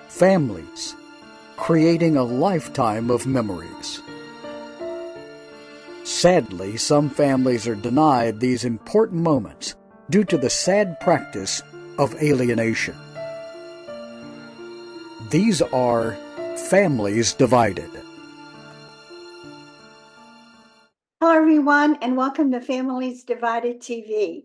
families, creating a lifetime of memories. Sadly, some families are denied these important moments due to the sad practice of alienation. These are families divided. Hello, everyone, and welcome to Families Divided TV.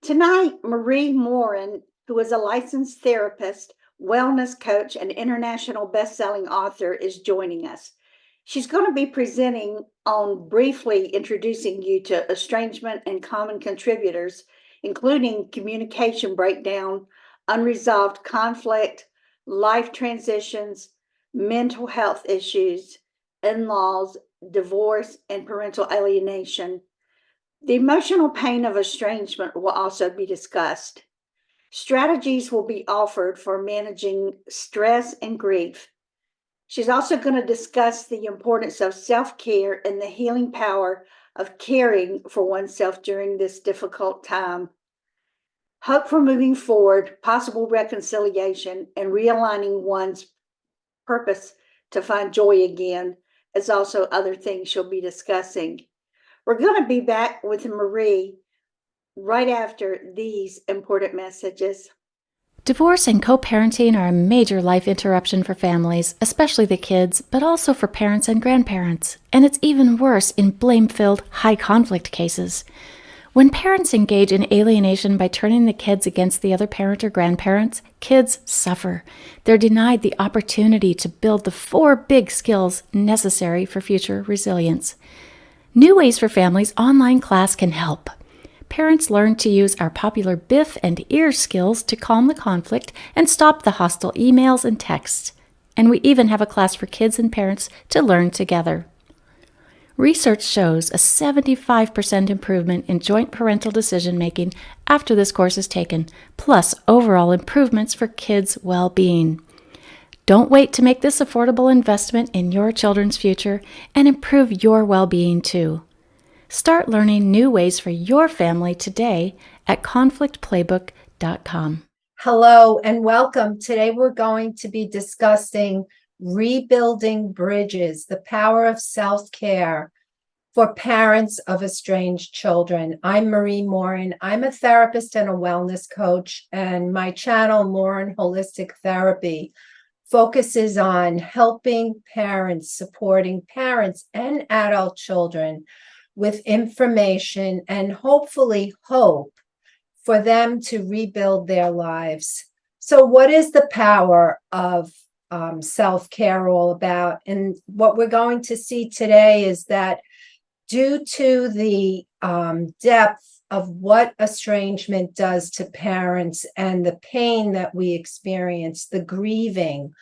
Tonight, Morin, who is a licensed therapist, wellness coach, and international best-selling author, is joining us. She's going to be presenting on briefly introducing you to estrangement and common contributors, including communication breakdown, unresolved conflict, life transitions, mental health issues, in-laws, divorce, and parental alienation. The emotional pain of estrangement will also be discussed. Strategies will be offered for managing stress and grief. She's also going to discuss the importance of self-care and the healing power of caring for oneself during this difficult time. Hope for moving forward, possible reconciliation, and realigning one's purpose to find joy again, as also other things she'll be discussing. We're going to be back with Marie right after these important messages. Divorce and co-parenting are a major life interruption for families, especially the kids, but also for parents and grandparents. And it's even worse in blame-filled, high-conflict cases. When parents engage in alienation by turning the kids against the other parent or grandparents, kids suffer. They're denied the opportunity to build the 4 big skills necessary for future resilience. New Ways for Families online class can help. Parents learn to use our popular BIF and EAR skills to calm the conflict and stop the hostile emails and texts. And we even have a class for kids and parents to learn together. Research shows a 75% improvement in joint parental decision-making after this course is taken, plus overall improvements for kids' well-being. Don't wait to make this affordable investment in your children's future and improve your well-being too. Start learning new ways for your family today at conflictplaybook.com. Hello and welcome. Today we're going to be discussing rebuilding bridges, the power of self-care for parents of estranged children. I'm Morin. I'm a therapist and a wellness coach, and my channel, Morin Holistic Therapy, focuses on helping parents, supporting parents and adult children with information and hopefully hope for them to rebuild their lives. So what is the power of self-care all about? And what we're going to see today is that due to the depth of what estrangement does to parents and the pain that we experience, the grieving,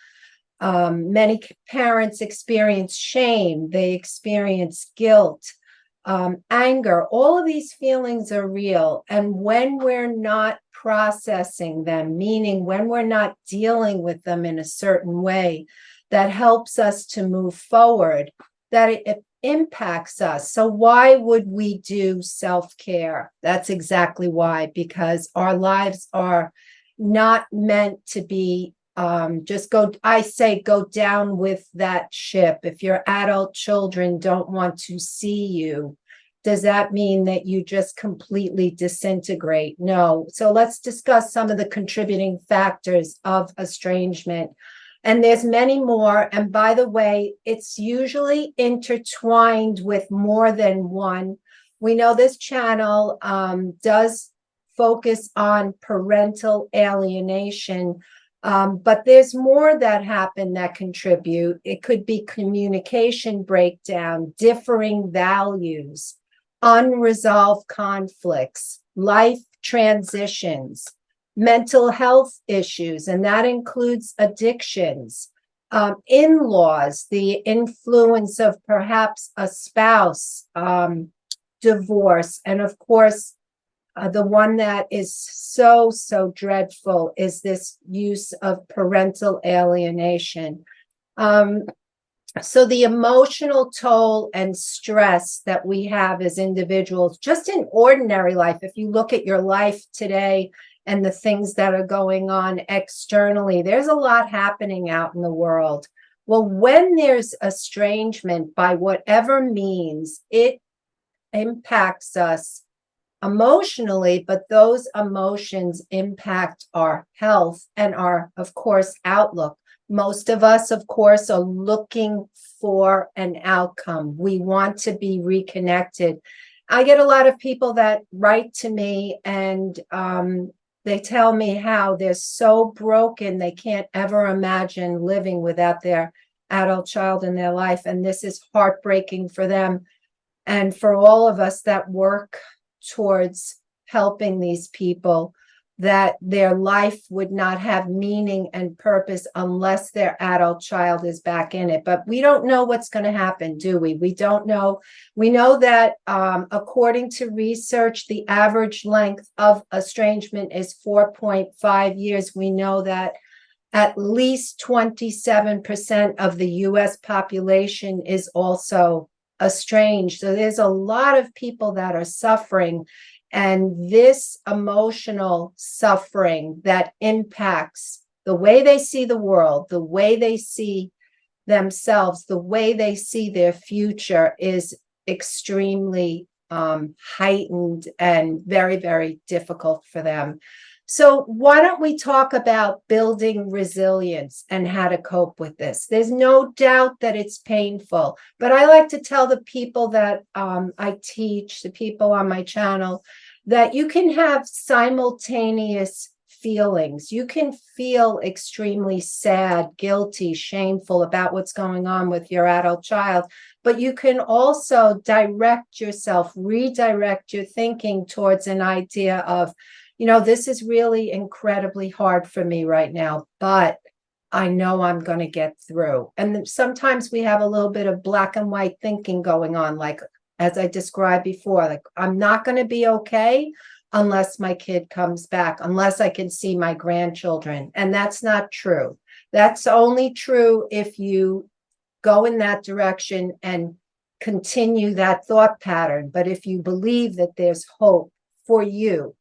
many parents experience shame, they experience guilt, anger. All of these feelings are real. And when we're not processing them, meaning when we're not dealing with them in a certain way that helps us to move forward, that it impacts us. So why would we do self-care? That's exactly why, because our lives are not meant to be go down with that ship. If your adult children don't want to see you, does that mean that you just completely disintegrate? No. So let's discuss some of the contributing factors of estrangement. And there's many more. And by the way, it's usually intertwined with more than one. We know this channel does focus on parental alienation, but there's more that happen that contribute. It could be communication breakdown, differing values, unresolved conflicts, life transitions, mental health issues, and that includes addictions, in-laws, the influence of perhaps a spouse, divorce, and of course, the one that is so dreadful is this use of parental alienation. So the emotional toll and stress that we have as individuals, just in ordinary life, if you look at your life today and the things that are going on externally. There's a lot happening out in the world. Well, when there's estrangement by whatever means, it impacts us emotionally, but those emotions impact our health and our, of course, outlook. Most of us, of course, are looking for an outcome. We want to be reconnected. I get a lot of people that write to me and they tell me how they're so broken, they can't ever imagine living without their adult child in their life. And this is heartbreaking for them. And for all of us that work towards helping these people, that their life would not have meaning and purpose unless their adult child is back in it. But we don't know what's going to happen, do we? We don't know. We know that according to research, the average length of estrangement is 4.5 years. We know that at least 27% of the US population is also estranged. So there's a lot of people that are suffering. And this emotional suffering that impacts the way they see the world, the way they see themselves, the way they see their future is extremely heightened and very, very difficult for them. So why don't we talk about building resilience and how to cope with this? There's no doubt that it's painful, but I like to tell the people that I teach, the people on my channel, that you can have simultaneous feelings. You can feel extremely sad, guilty, shameful about what's going on with your adult child, but you can also direct yourself, redirect your thinking towards an idea of, this is really incredibly hard for me right now, but I know I'm going to get through. And sometimes we have a little bit of black and white thinking going on, like, as I described before, like, I'm not going to be okay unless my kid comes back, unless I can see my grandchildren. And that's not true. That's only true if you go in that direction and continue that thought pattern. But if you believe that there's hope for you,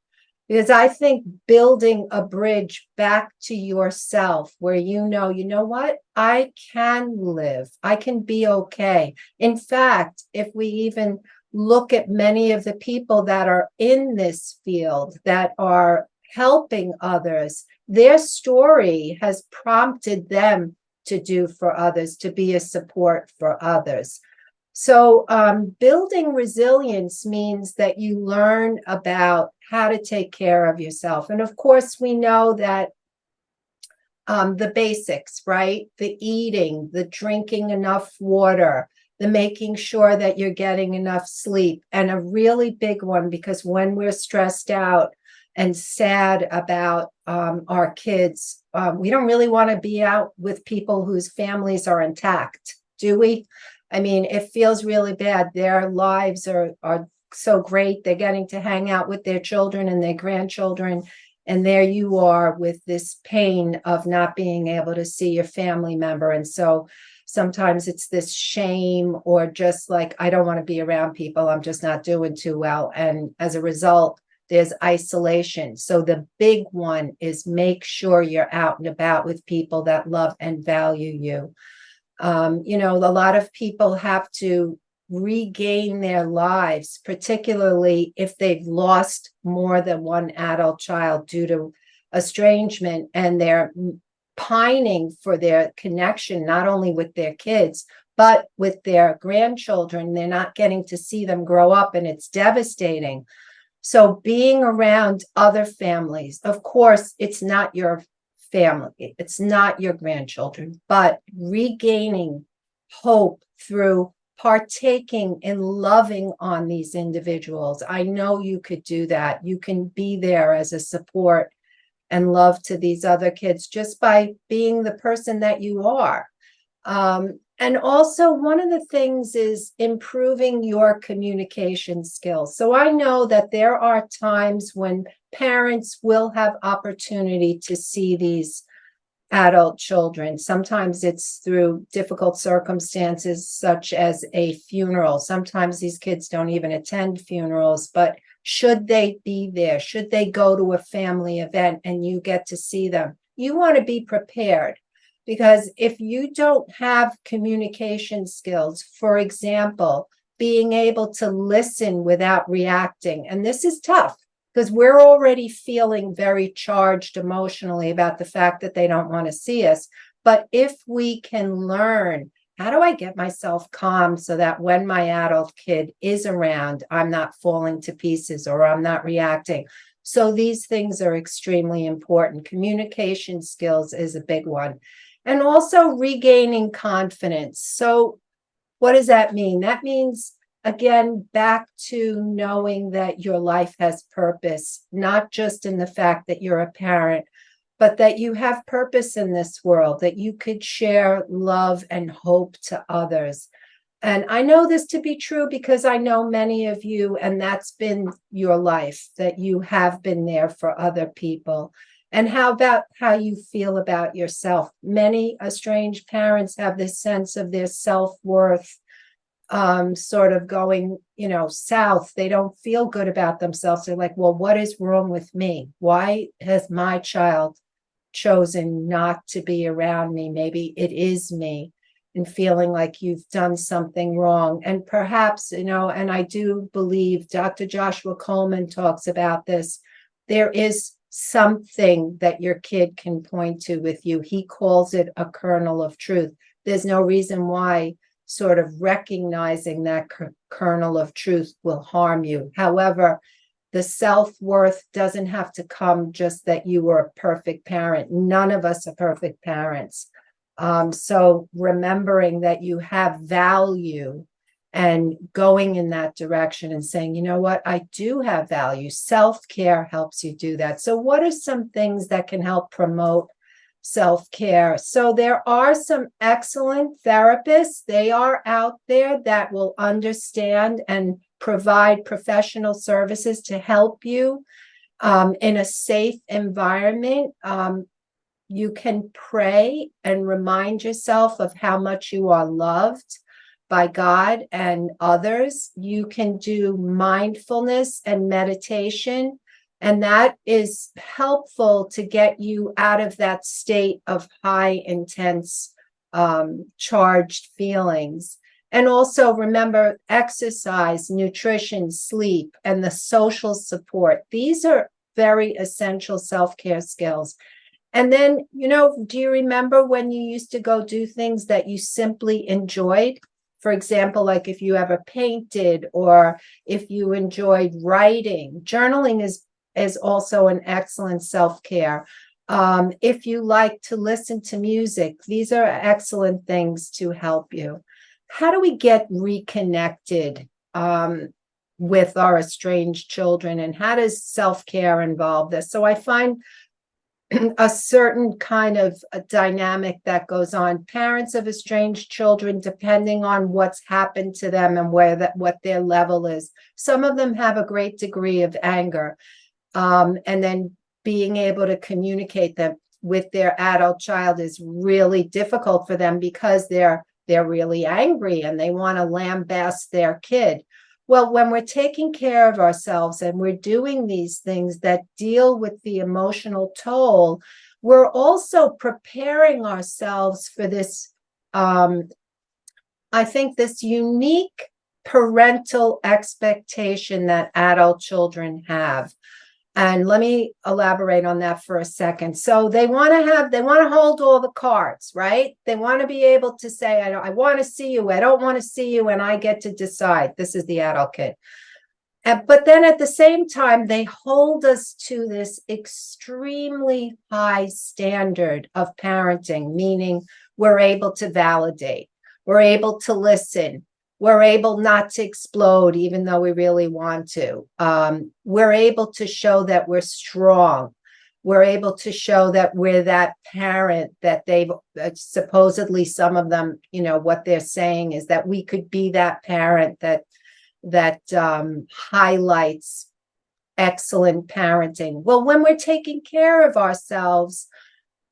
because I think building a bridge back to yourself where you know what, I can live, I can be okay. In fact, if we even look at many of the people that are in this field that are helping others, their story has prompted them to do for others, to be a support for others. So building resilience means that you learn about how to take care of yourself. And of course, we know that the basics, right? The eating, the drinking enough water, the making sure that you're getting enough sleep. And a really big one, because when we're stressed out and sad about our kids, we don't really want to be out with people whose families are intact, do we? I mean, it feels really bad. Their lives are so great. They're getting to hang out with their children and their grandchildren. And there you are with this pain of not being able to see your family member. And so sometimes it's this shame or just like, I don't want to be around people. I'm just not doing too well. And as a result, there's isolation. So the big one is make sure you're out and about with people that love and value you. A lot of people have to regain their lives, particularly if they've lost more than one adult child due to estrangement, and they're pining for their connection, not only with their kids, but with their grandchildren. They're not getting to see them grow up, and it's devastating. So being around other families, of course, it's not your family, it's not your grandchildren, but regaining hope through partaking in loving on these individuals. I know you could do that. You can be there as a support and love to these other kids just by being the person that you are. And also, one of the things is improving your communication skills. So I know that there are times when parents will have opportunity to see these adult children. Sometimes it's through difficult circumstances, such as a funeral. Sometimes these kids don't even attend funerals, but Should they be there? Should they go to a family event and you get to see them? You want to be prepared, because if you don't have communication skills, for example, being able to listen without reacting, and this is tough because we're already feeling very charged emotionally about the fact that they don't want to see us. But if we can learn, how do I get myself calm so that when my adult kid is around, I'm not falling to pieces or I'm not reacting? So these things are extremely important. Communication skills is a big one. And also regaining confidence. So what does that mean? That means, again, back to knowing that your life has purpose, not just in the fact that you're a parent, but that you have purpose in this world, that you could share love and hope to others. And I know this to be true because I know many of you, and that's been your life, that you have been there for other people. And how about how you feel about yourself? Many estranged parents have this sense of their self-worth sort of going, south. They don't feel good about themselves. They're like, well, what is wrong with me? Why has my child chosen not to be around me? Maybe it is me, and feeling like you've done something wrong. And perhaps, and I do believe Dr. Joshua Coleman talks about this, there is something that your kid can point to with you. He calls it a kernel of truth. There's no reason why sort of recognizing that kernel of truth will harm you. However, the self-worth doesn't have to come just that you were a perfect parent. None of us are perfect parents. So remembering that you have value and going in that direction and saying, you know what, I do have value. Self-care helps you do that. So what are some things that can help promote self-care? So there are some excellent therapists. They are out there that will understand and provide professional services to help you in a safe environment. You can pray and remind yourself of how much you are loved by God and others. You can do mindfulness and meditation, and that is helpful to get you out of that state of high, intense, charged feelings. And also remember exercise, nutrition, sleep, and the social support. These are very essential self-care skills. And then, do you remember when you used to go do things that you simply enjoyed? For example, like if you ever painted or if you enjoyed writing. Journaling is also an excellent self-care. If you like to listen to music, these are excellent things to help you. How do we get reconnected with our estranged children, and how does self-care involve this? So I find a certain kind of a dynamic that goes on. Parents of estranged children, depending on what's happened to them and what their level is, some of them have a great degree of anger, and then being able to communicate them with their adult child is really difficult for them because they're really angry and they want to lambaste their kid. Well, when we're taking care of ourselves and we're doing these things that deal with the emotional toll, we're also preparing ourselves for this, I think, this unique parental expectation that adult children have. And let me elaborate on that for a second. So they want to hold all the cards, right? They want to be able to say, I want to see you, I don't want to see you, and I get to decide. This is the adult kid. But then at the same time, they hold us to this extremely high standard of parenting, meaning we're able to validate, we're able to listen, we're able not to explode, even though we really want to. We're able to show that we're strong. We're able to show that we're that parent that they've supposedly, some of them, what they're saying is that we could be that parent that highlights excellent parenting. Well, when we're taking care of ourselves,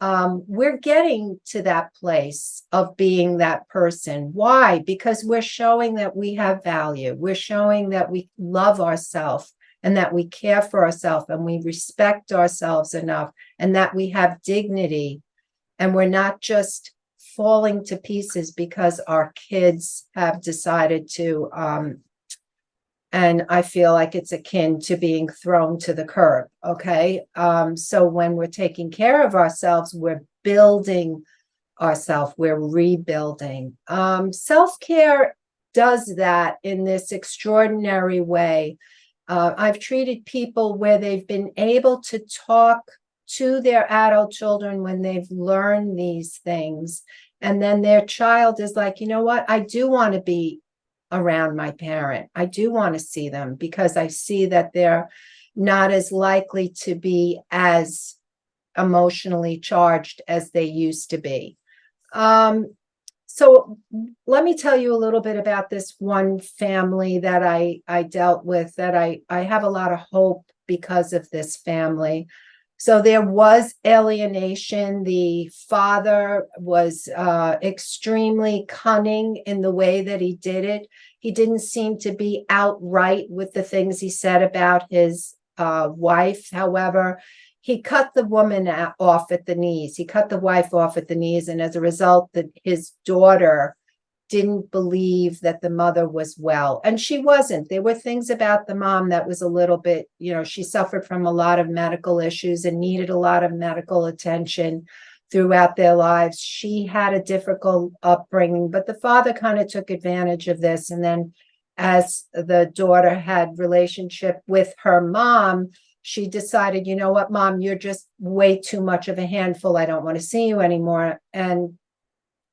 we're getting to that place of being that person. Why? Because we're showing that we have value. We're showing that we love ourselves and that we care for ourselves and we respect ourselves enough and that we have dignity and we're not just falling to pieces because our kids have decided to, and I feel like it's akin to being thrown to the curb, okay? So when we're taking care of ourselves, we're building ourselves, we're rebuilding. Self-care does that in this extraordinary way. I've treated people where they've been able to talk to their adult children when they've learned these things. And then their child is like, you know what? I do want to be around my parent. I do want to see them because I see that they're not as likely to be as emotionally charged as they used to be. So let me tell you a little bit about this one family that I dealt with, that I have a lot of hope because of this family. So there was alienation. The father was extremely cunning in the way that he did it. He didn't seem to be outright with the things he said about his wife. However, he cut the woman off at the knees. He cut the wife off at the knees. And as a result, his daughter didn't believe that the mother was well. And she wasn't. There were things about the mom that was a little bit, she suffered from a lot of medical issues and needed a lot of medical attention throughout their lives. She had a difficult upbringing, but the father kind of took advantage of this. And then as the daughter had relationship with her mom, she decided, you know what, Mom, you're just way too much of a handful. I don't want to see you anymore. And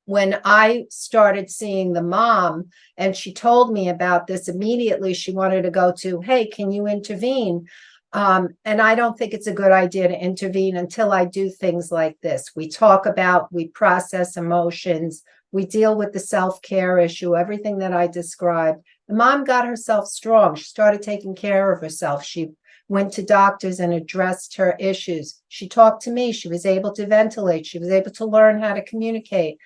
when I started seeing the mom and she told me about this, immediately she wanted to go to, hey, can you intervene? And I don't think it's a good idea to intervene until I do things like this. We talk about, we process emotions, we deal with the self-care issue, everything that I described. The mom got herself strong. She started taking care of herself. She went to doctors and addressed her issues. She talked to me. She was able to ventilate. She was able to learn how to communicate.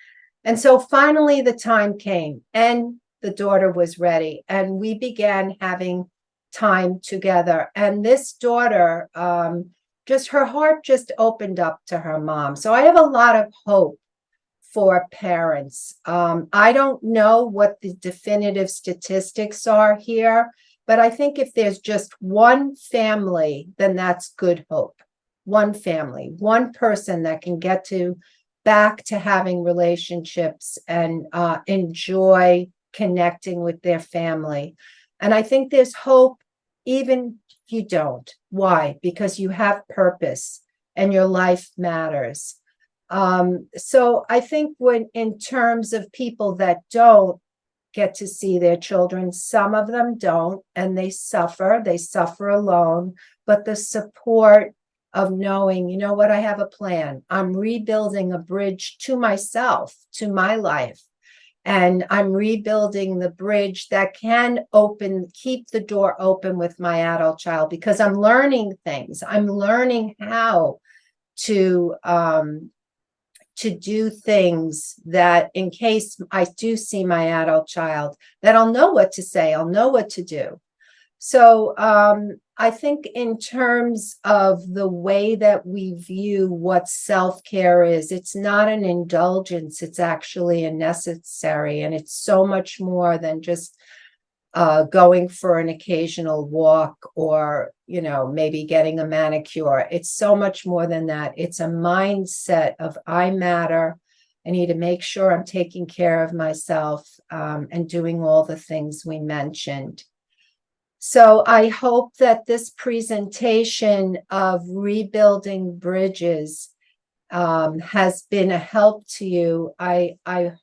And so finally the time came and the daughter was ready and we began having time together. And this daughter, just her heart just opened up to her mom. So I have a lot of hope for parents. I don't know what the definitive statistics are here, but I think if there's just one family, then that's good hope. One family, one person that can get back to having relationships and enjoy connecting with their family. And I think there's hope even if you don't. Why? Because you have purpose and your life matters. So I think when in terms of people that don't get to see their children, some of them don't, and they suffer alone, but the support of knowing, you know what, I have a plan. I'm rebuilding a bridge to myself, to my life. And I'm rebuilding the bridge that can keep the door open with my adult child, because I'm learning things. I'm learning how to do things that in case I do see my adult child, that I'll know what to say, I'll know what to do. So I think in terms of the way that we view what self-care is, it's not an indulgence, it's actually a necessary, and it's so much more than just going for an occasional walk or, maybe getting a manicure. It's so much more than that. It's a mindset of I matter. I need to make sure I'm taking care of myself and doing all the things we mentioned. So I hope that this presentation of rebuilding bridges has been a help to you. I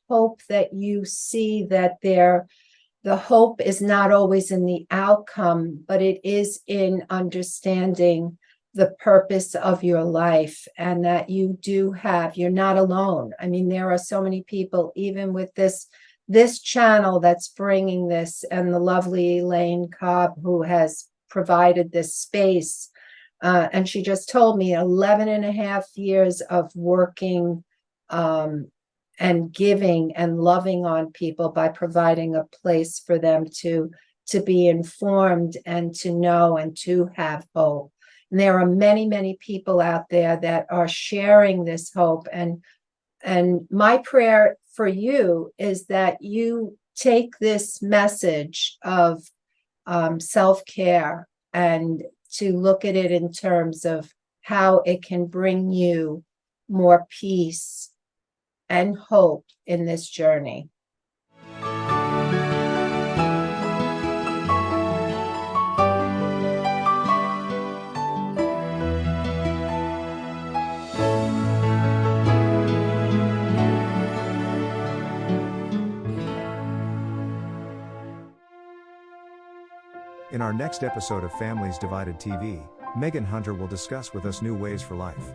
hope that you see that the hope is not always in the outcome, but it is in understanding the purpose of your life, and that you're not alone. I mean, there are so many people, even with this channel that's bringing this, and the lovely Elaine Cobb, who has provided this space. And she just told me 11 and a half years of working and giving and loving on people by providing a place for them to to be informed and to know and to have hope. And there are many, many people out there that are sharing this hope. And my prayer for you is that you take this message of self-care and to look at it in terms of how it can bring you more peace and hope in this journey. In our next episode of Families Divided TV, Megan Hunter will discuss with us new ways for life.